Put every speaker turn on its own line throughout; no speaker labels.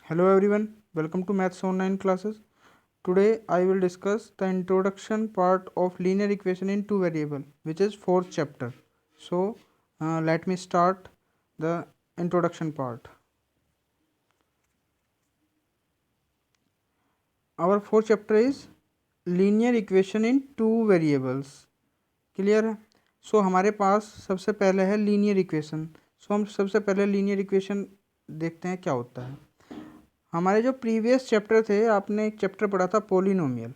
Hello everyone, welcome to Maths Online classes. Today I will discuss the introduction part of linear equation in two variable, which is fourth chapter. So let me start the introduction part. Our fourth chapter is linear equation in two variables. Clear है? सो हमारे पास सबसे पहले है linear equation. सो हम सबसे पहले linear equation देखते हैं क्या होता है. हमारे जो प्रीवियस चैप्टर थे, आपने एक चैप्टर पढ़ा था पॉलिनोमियल.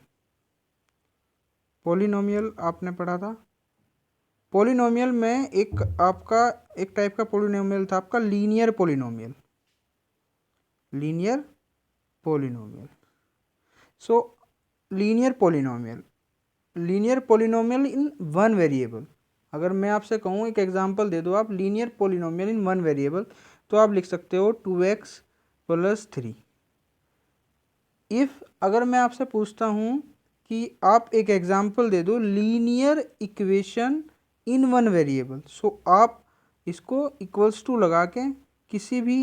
पॉलिनोमियल आपने पढ़ा था. पॉलिनोमियल में एक आपका एक टाइप का पॉलिनोमियल था आपका linear polynomial. Linear polynomial. So linear polynomial in one variable. अगर मैं आपसे कहूँ एक एग्जांपल दे दो आप linear polynomial in one variable, तो आप लिख सकते हो 2x + 3. इफ़ अगर मैं आपसे पूछता हूँ कि आप एक एग्जांपल दे दो linear equation in one variable, so आप इसको इक्वल्स टू लगा के किसी भी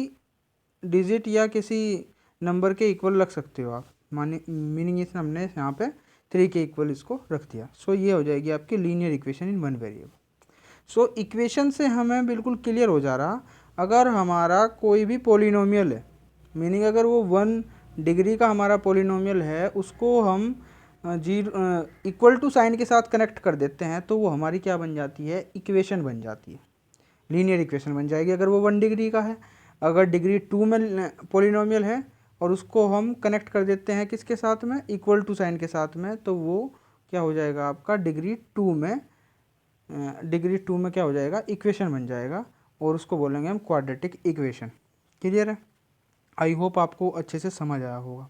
डिजिट या किसी नंबर के इक्वल रख सकते हो आप. मीनिंग इस हमने यहाँ पे 3 के इक्वल इसको रख दिया. सो ये हो जाएगी आपकी linear equation in one variable. So equation से हमें बिल्कुल क्लियर हो जा रहा, अगर हमारा कोई भी पॉलिनोमियल है, मीनिंग अगर वो 1 डिग्री का हमारा पॉलिनोमियल है, उसको हम इक्वल टू साइन के साथ कनेक्ट कर देते हैं, तो वो हमारी क्या बन जाती है, इक्वेशन बन जाती है, लीनियर इक्वेशन बन जाएगी अगर वो 1 डिग्री का है. अगर डिग्री 2 में पॉलिनोमियल है और उसको हम कनेक्ट कर देते हैं किसके साथ में, इक्वल टू साइन के साथ में, तो वो क्या हो जाएगा आपका डिग्री 2 में क्या हो जाएगा, इक्वेशन बन जाएगा, और उसको बोलेंगे हम क्वाड्रेटिक इक्वेशन. क्लियर है? आई होप आपको अच्छे से समझ आया होगा.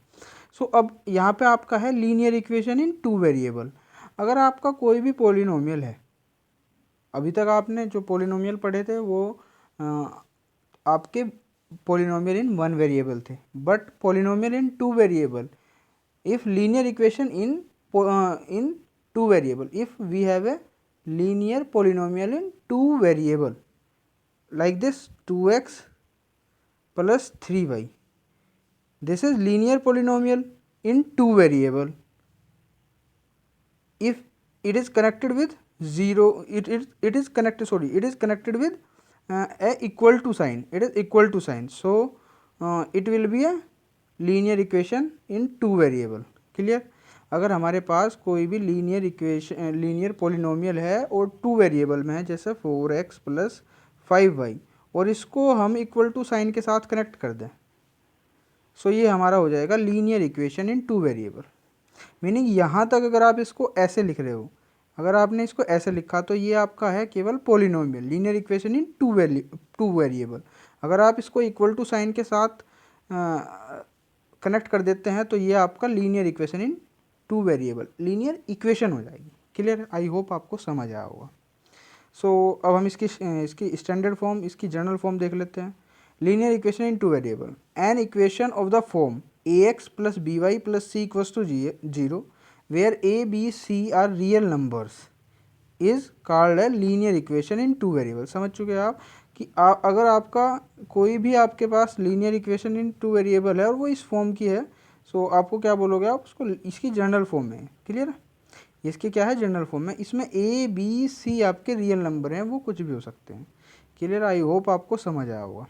सो अब यहाँ पे आपका है linear equation in two variable. अगर आपका कोई भी पॉलिनोमियल है, अभी तक आपने जो पॉलिनोमियल पढ़े थे वो आपके पॉलिनोमियल इन वन वेरिएबल थे, but polynomial in two variable, if linear equation in two variable, if we have a linear polynomial in two variable like this 2x plus 3y, this is linear polynomial in two variable. If it is connected with 0, it is connected with a equal to sign, it is equal to sign, so it will be a linear equation in two variable. Clear? अगर हमारे पास कोई भी linear polynomial है और two variable में है, जैसे 4x + 5y, और इसको हम इक्वल टू साइन के साथ कनेक्ट कर दें, सो ये हमारा हो जाएगा linear equation in two variable. Meaning यहाँ तक अगर आप इसको ऐसे लिख रहे हो, अगर आपने इसको ऐसे लिखा तो ये आपका है केवल polynomial linear equation in two variable. अगर आप इसको इक्वल टू साइन के साथ कनेक्ट कर देते हैं तो ये आपका linear equation in two variable linear equation हो जाएगी. क्लियर? आई होप आपको समझ आया होगा. सो अब हम इसकी स्टैंडर्ड फॉर्म, इसकी जनरल फॉर्म देख लेते हैं. Linear equation in two variable, an equation of the form ax + by + c = 0 where a b c are real numbers is called a linear equation in two variable. समझ चुके हैं आप कि अगर आपका कोई भी आपके पास linear equation in two variable है और वो इस फॉर्म की है, सो आपको क्या बोलोगे, आप उसको इसकी जनरल फॉर्म में है. क्लियर है? इसकी क्या है, जनरल फॉर्म में. इसमें ए बी सी आपके रियल नंबर हैं, वो कुछ भी हो सकते हैं. क्लियर? आई होप आपको समझ आया होगा.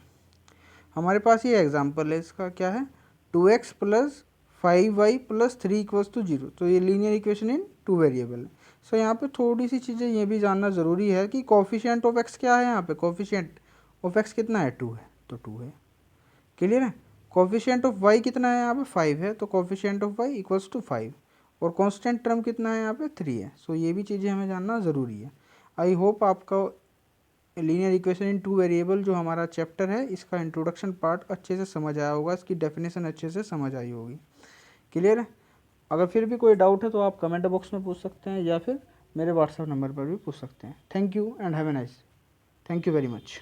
हमारे पास ये एग्जांपल है, इसका क्या है, 2x + 5y + 3 = 0, तो ये linear equation in two variable है. सो यहाँ पे थोड़ी सी चीज़ें ये भी जानना ज़रूरी है कि कोफिशिएंट ऑफ x क्या है. यहाँ पे कोफिशिएंट ऑफ x कितना है, 2 है, तो 2 है. क्लियर है? कोफिशिएंट ऑफ y कितना है, यहाँ पे 5 है, तो कोफिशिएंट ऑफ y = 5, और कांस्टेंट टर्म कितना है, यहाँ पे 3 है. सो ये भी चीज़ें हमें जानना ज़रूरी है. आई होप आपका linear equation in two variable जो हमारा चैप्टर है, इसका इंट्रोडक्शन पार्ट अच्छे से समझ आया होगा, इसकी डेफिनेशन अच्छे से समझ आई होगी. क्लियर है? अगर फिर भी कोई डाउट है तो आप कमेंट बॉक्स में पूछ सकते हैं या फिर मेरे व्हाट्सएप नंबर पर भी पूछ सकते हैं. Thank you and have a nice. Thank you very much.